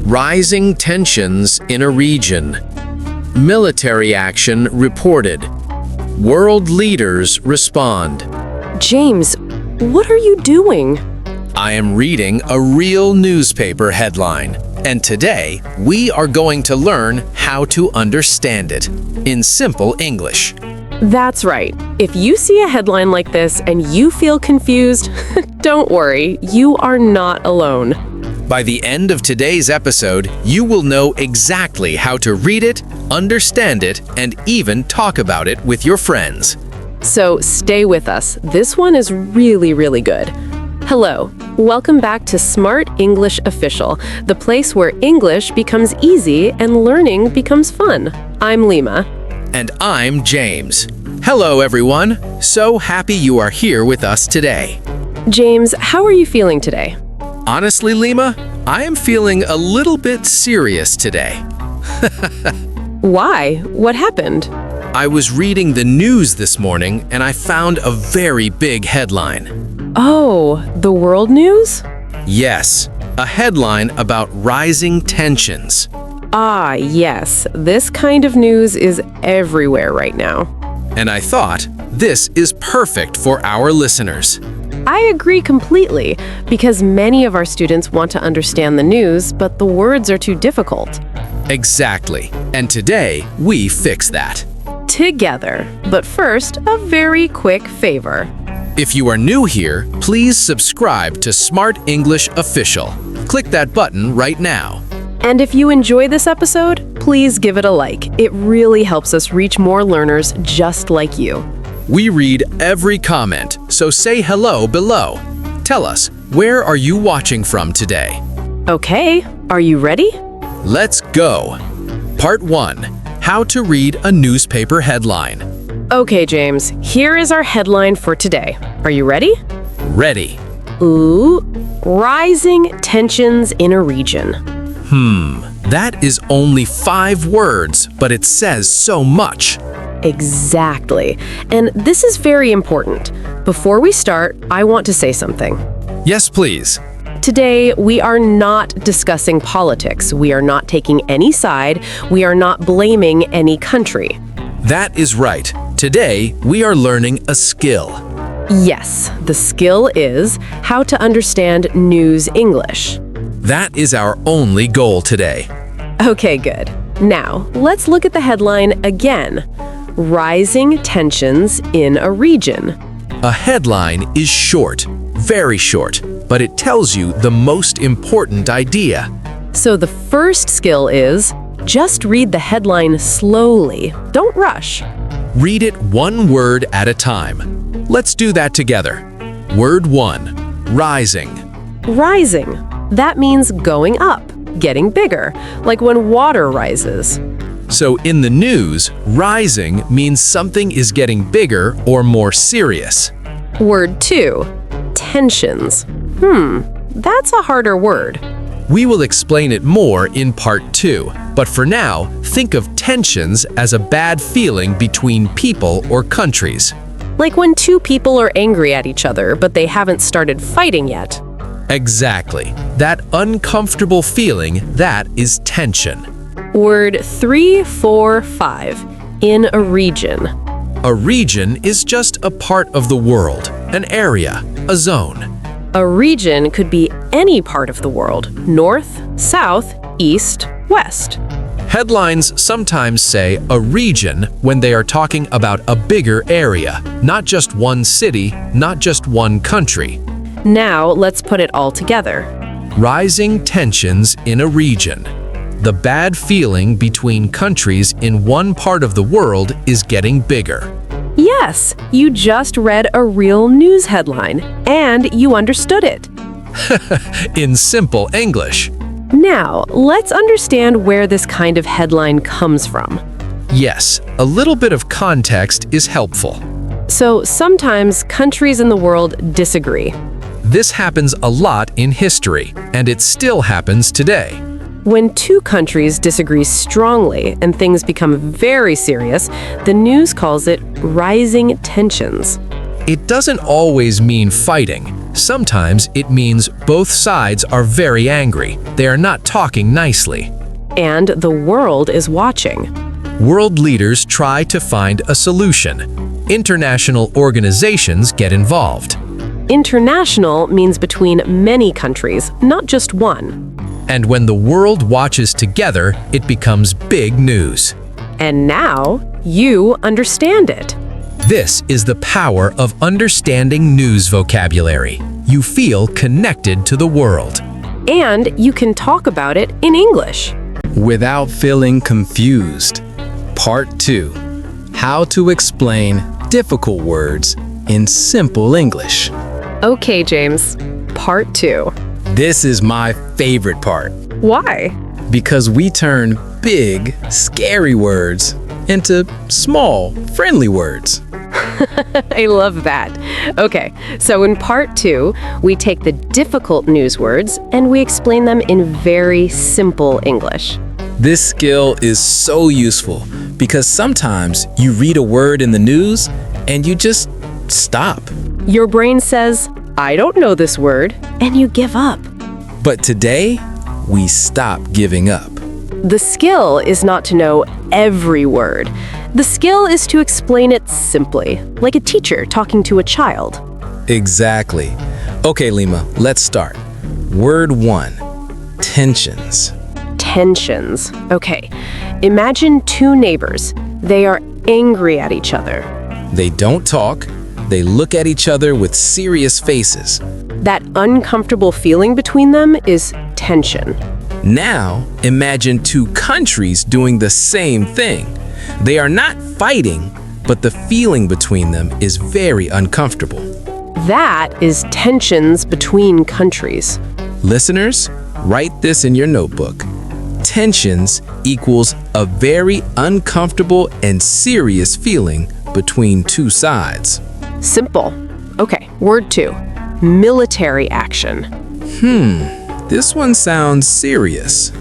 Rising tensions in a region. Military action reported. World leaders respond. James, what are you doing? I am reading a real newspaper headline, and today we are going to learn how to understand it in simple English. That's right. If you see a headline like this and you feel confused, don't worry, you are not alone. By the end of today's episode, you will know exactly how to read it, understand it, and even talk about it with your friends. So stay with us. This one is really good. Hello, welcome back to Smart English Official, the place where English becomes easy and learning becomes fun. I'm Lima. And I'm James. Hello, everyone. So happy you are here with us today. James, how are you feeling today? Honestly, Lima, I am feeling a little bit serious today. Why? What happened? I was reading the news this morning and I found a very big headline. Oh, the world news? Yes, a headline about rising tensions. Ah, yes. This kind of news is everywhere right now. And I thought, this is perfect for our listeners. I agree completely, because many of our students want to understand the news, but the words are too difficult. Exactly. And today, we fix that. Together. But first, a very quick favor. If you are new here, please subscribe to Smart English Official. Click that button right now. And if you enjoy this episode, please give it a like. It really helps us reach more learners just like you. We read every comment, so say hello below. Tell us, where are you watching from today? Okay, are you ready? Let's go. Part 1. How to read a newspaper headline. Okay, James, here is our headline for today. Are you ready? Ready. Ooh, rising tensions in a region. That is only 5 words, but it says so much. Exactly. And this is very important. Before we start, I want to say something. Yes, please. Today, we are not discussing politics. We are not taking any side. We are not blaming any country. That is right. Today, we are learning a skill. Yes, the skill is how to understand news English. That is our only goal today. Okay, good. Now, let's look at the headline again. Rising tensions in a region. A headline is short, very short, but it tells you the most important idea. So the first skill is just read the headline slowly. Don't rush. Read it one word at a time. Let's do that together. Word 1, rising. Rising. That means going up, getting bigger, like when water rises. So in the news, rising means something is getting bigger or more serious. Word 2, tensions. That's a harder word. We will explain it more in part 2, but for now, think of tensions as a bad feeling between people or countries. Like when two people are angry at each other, but they haven't started fighting yet. Exactly. That uncomfortable feeling, that is tension. Word 3, 4, 5. In a region. A region is just a part of the world, an area, a zone. A region could be any part of the world. North, south, east, west. Headlines sometimes say a region when they are talking about a bigger area, not just one city, not just one country. Now, let's put it all together. Rising tensions in a region. The bad feeling between countries in one part of the world is getting bigger. Yes, you just read a real news headline, and you understood it. In simple English. Now, let's understand where this kind of headline comes from. Yes, a little bit of context is helpful. So sometimes countries in the world disagree. This happens a lot in history, and it still happens today. When two countries disagree strongly and things become very serious, the news calls it rising tensions. It doesn't always mean fighting. Sometimes it means both sides are very angry. They are not talking nicely. And the world is watching. World leaders try to find a solution. International organizations get involved. International means between many countries, not just one. And when the world watches together, it becomes big news. And now, you understand it. This is the power of understanding news vocabulary. You feel connected to the world. And you can talk about it in English. Without feeling confused. Part 2. How to explain difficult words in simple English. Okay, James. Part 2. This is my favorite part Why? because we turn big, scary words into small, friendly words. I love that. Okay, so in part 2, we take the difficult news words and we explain them in very simple English. This skill is so useful because sometimes you read a word in the news and you just stop. Your brain says, I don't know this word, and you give up. But today, we stop giving up. The skill is not to know every word. The skill is to explain it simply, like a teacher talking to a child. Exactly. Okay, Lima, let's start. Word 1, tensions. Tensions. Okay, imagine two neighbors. They are angry at each other. They don't talk, they look at each other with serious faces. That uncomfortable feeling between them is tension. Now, imagine two countries doing the same thing. They are not fighting, but the feeling between them is very uncomfortable. That is tensions between countries. Listeners, write this in your notebook. Tensions equals a very uncomfortable and serious feeling between two sides. Simple. Okay, word 2. Military action. This one sounds serious.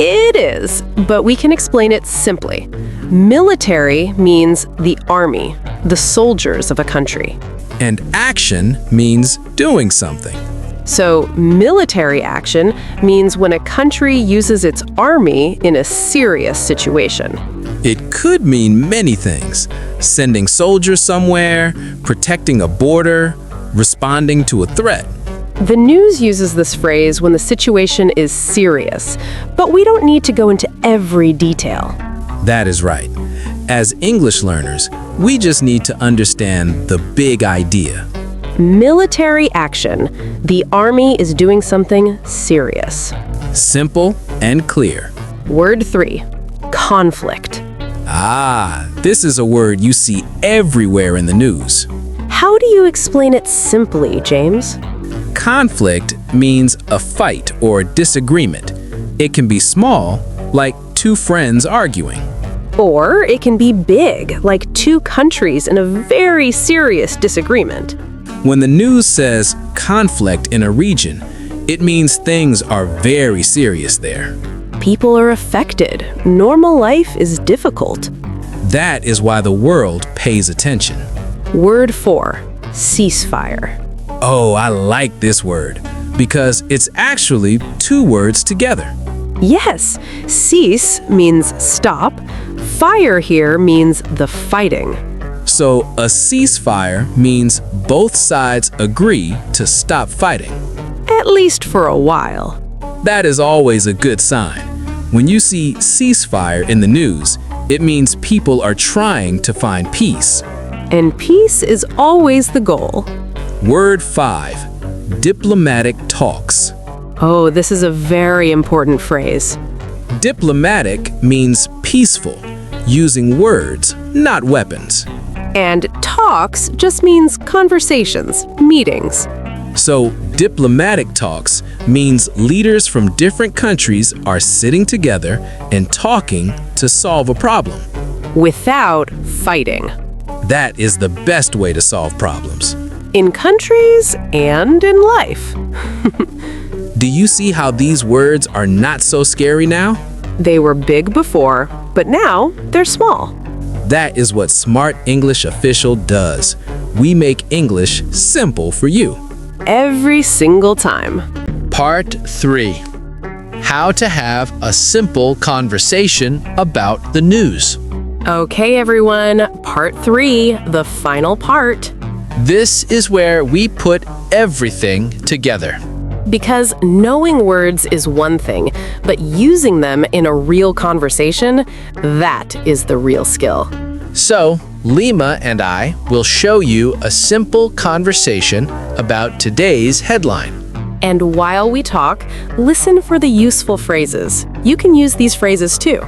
It is, but we can explain it simply. Military means the army, the soldiers of a country. And action means doing something. So, military action means when a country uses its army in a serious situation. It could mean many things. Sending soldiers somewhere, protecting a border, responding to a threat. The news uses this phrase when the situation is serious, but we don't need to go into every detail. That is right. As English learners, we just need to understand the big idea. Military action. The army is doing something serious. Simple and clear. Word 3. Conflict. This is a word you see everywhere in the news. How do you explain it simply, James? Conflict means a fight or disagreement. It can be small, like two friends arguing. Or it can be big, like two countries in a very serious disagreement. When the news says conflict in a region, it means things are very serious there. People are affected. Normal life is difficult. That is why the world pays attention. Word 4. Ceasefire. Oh, I like this word because it's actually two words together. Yes, cease means stop. Fire here means the fighting. So a ceasefire means both sides agree to stop fighting. At least for a while. That is always a good sign. When you see ceasefire in the news, it means people are trying to find peace. And peace is always the goal. Word 5, diplomatic talks. Oh, this is a very important phrase. Diplomatic means peaceful, using words, not weapons. And talks just means conversations, meetings. So, diplomatic talks means leaders from different countries are sitting together and talking to solve a problem. Without fighting. That is the best way to solve problems. In countries and in life. Do you see how these words are not so scary now? They were big before, but now they're small. That is what Smart English Official does. We make English simple for you. every single time. Part 3. How to have a simple conversation about the news. Okay, everyone, part 3, the final part. This is where we put everything together. Because knowing words is one thing, but using them in a real conversation, that is the real skill. So, Lima and I will show you a simple conversation about today's headline. And while we talk, listen for the useful phrases. You can use these phrases too.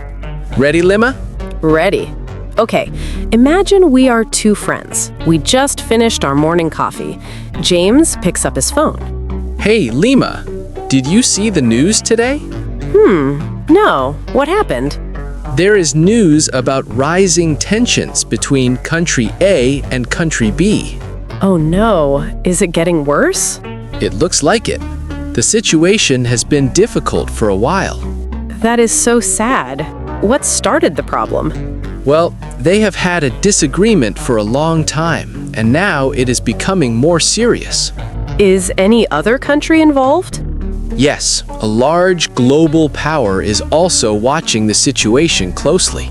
Ready, Lima? Ready. Okay, imagine we are two friends. We just finished our morning coffee. James picks up his phone. Hey, Lima, did you see the news today? No, what happened? There is news about rising tensions between country A and country B. Oh no, is it getting worse? It looks like it. The situation has been difficult for a while. That is so sad. What started the problem? Well, they have had a disagreement for a long time, and now it is becoming more serious. Is any other country involved? Yes, a large global power is also watching the situation closely.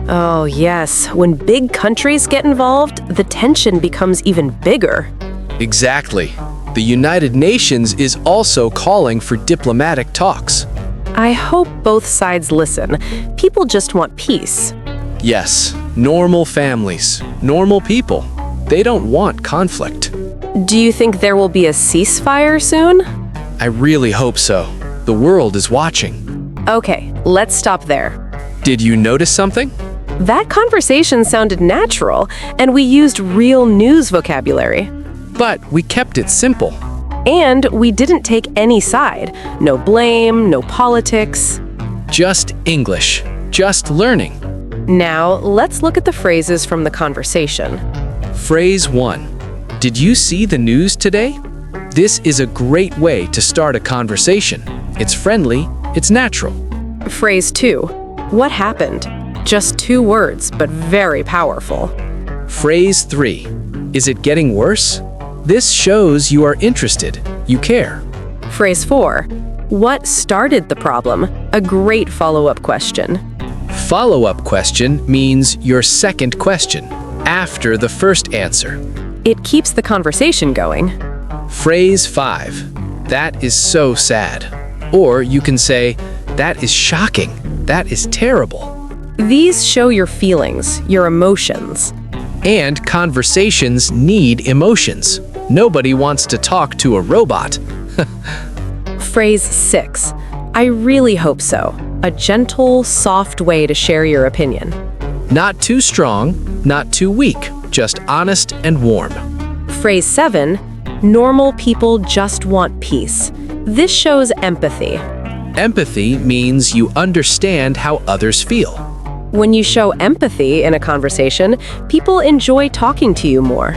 Oh yes, when big countries get involved, the tension becomes even bigger. Exactly. The United Nations is also calling for diplomatic talks. I hope both sides listen. People just want peace. Yes, normal families, normal people. They don't want conflict. Do you think there will be a ceasefire soon? I really hope so. The world is watching. Okay, let's stop there. Did you notice something? That conversation sounded natural, and we used real news vocabulary. But we kept it simple. And we didn't take any side. No blame, no politics. Just English. Just learning. Now, let's look at the phrases from the conversation. Phrase 1. Did you see the news today? This is a great way to start a conversation. It's friendly, it's natural. Phrase 2. What happened? Just 2 words, but very powerful. Phrase 3. Is it getting worse? This shows you are interested, you care. Phrase 4. What started the problem? A great follow-up question. Follow-up question means your second question, after the first answer. It keeps the conversation going. Phrase 5. That is so sad. Or you can say, that is shocking. That is terrible. These show your feelings, your emotions. And conversations need emotions. Nobody wants to talk to a robot. Phrase 6. I really hope so. A gentle, soft way to share your opinion. Not too strong, not too weak, just honest and warm. Phrase 7. Normal people just want peace. This shows empathy. Empathy means you understand how others feel. When you show empathy in a conversation, people enjoy talking to you more.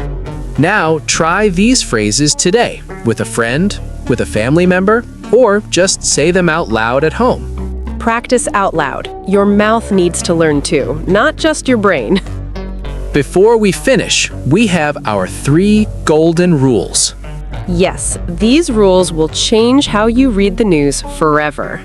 Now try these phrases today with a friend, with a family member, or just say them out loud at home. Practice out loud. Your mouth needs to learn too, not just your brain. Before we finish, we have our 3 golden rules. Yes, these rules will change how you read the news forever.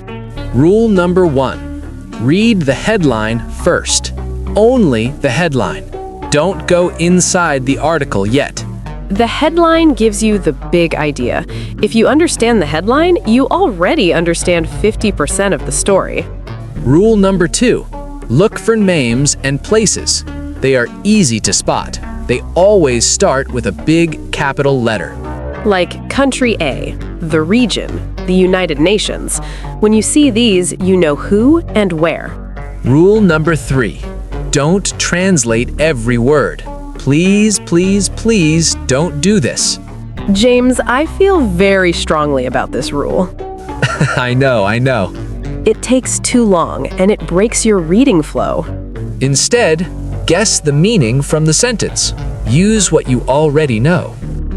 Rule number 1. Read the headline first. Only the headline. Don't go inside the article yet. The headline gives you the big idea. If you understand the headline, you already understand 50% of the story. Rule number 2. Look for names and places. They are easy to spot. They always start with a big capital letter. Like Country A, the region, the United Nations. When you see these, you know who and where. Rule number 3. Don't translate every word. Please, please, please don't do this. James, I feel very strongly about this rule. I know. It takes too long and it breaks your reading flow. Instead, guess the meaning from the sentence. Use what you already know.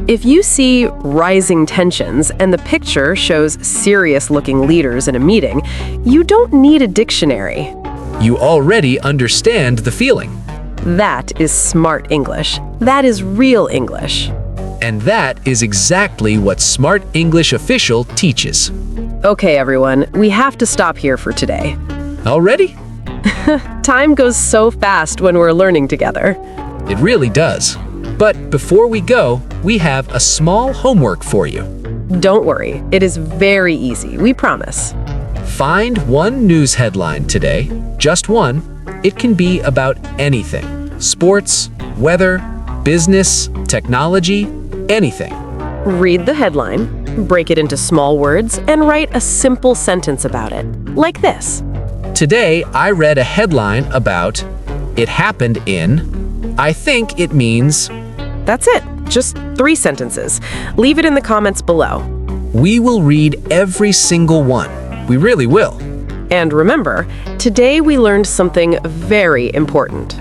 If you see rising tensions and the picture shows serious-looking leaders in a meeting, you don't need a dictionary. You already understand the feeling. That is smart English. That is real English. And that is exactly what Smart English Official teaches. Okay, everyone, we have to stop here for today. Already? Time goes so fast when we're learning together. It really does. But before we go, we have a small homework for you. Don't worry, it is very easy, we promise. Find one news headline today, just one. It can be about anything. Sports, weather, business, technology, anything. Read the headline, break it into small words, and write a simple sentence about it, like this. Today, I read a headline about "It happened in." I think it means That's it, just 3 sentences. Leave it in the comments below. we will read every single one. We really will. And remember, today we learned something very important.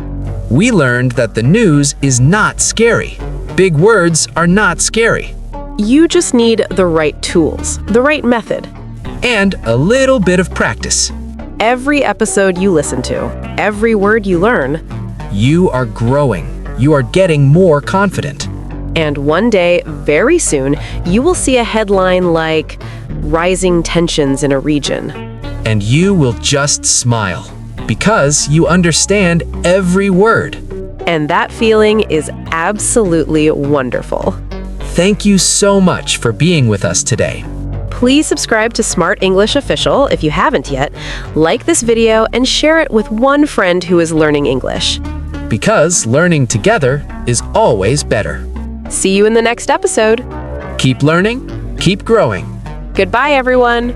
We learned that the news is not scary. Big words are not scary. You just need the right tools, the right method. And a little bit of practice. Every episode you listen to, every word you learn, You are growing. You are getting more confident. and one day, very soon, you will see a headline like, "Rising tensions in a region." And you will just smile because you understand every word. And that feeling is absolutely wonderful. Thank you so much for being with us today. Please subscribe to Smart English Official if you haven't yet, like this video, and share it with one friend who is learning English. Because learning together is always better. See you in the next episode. Keep learning, keep growing. Goodbye, everyone.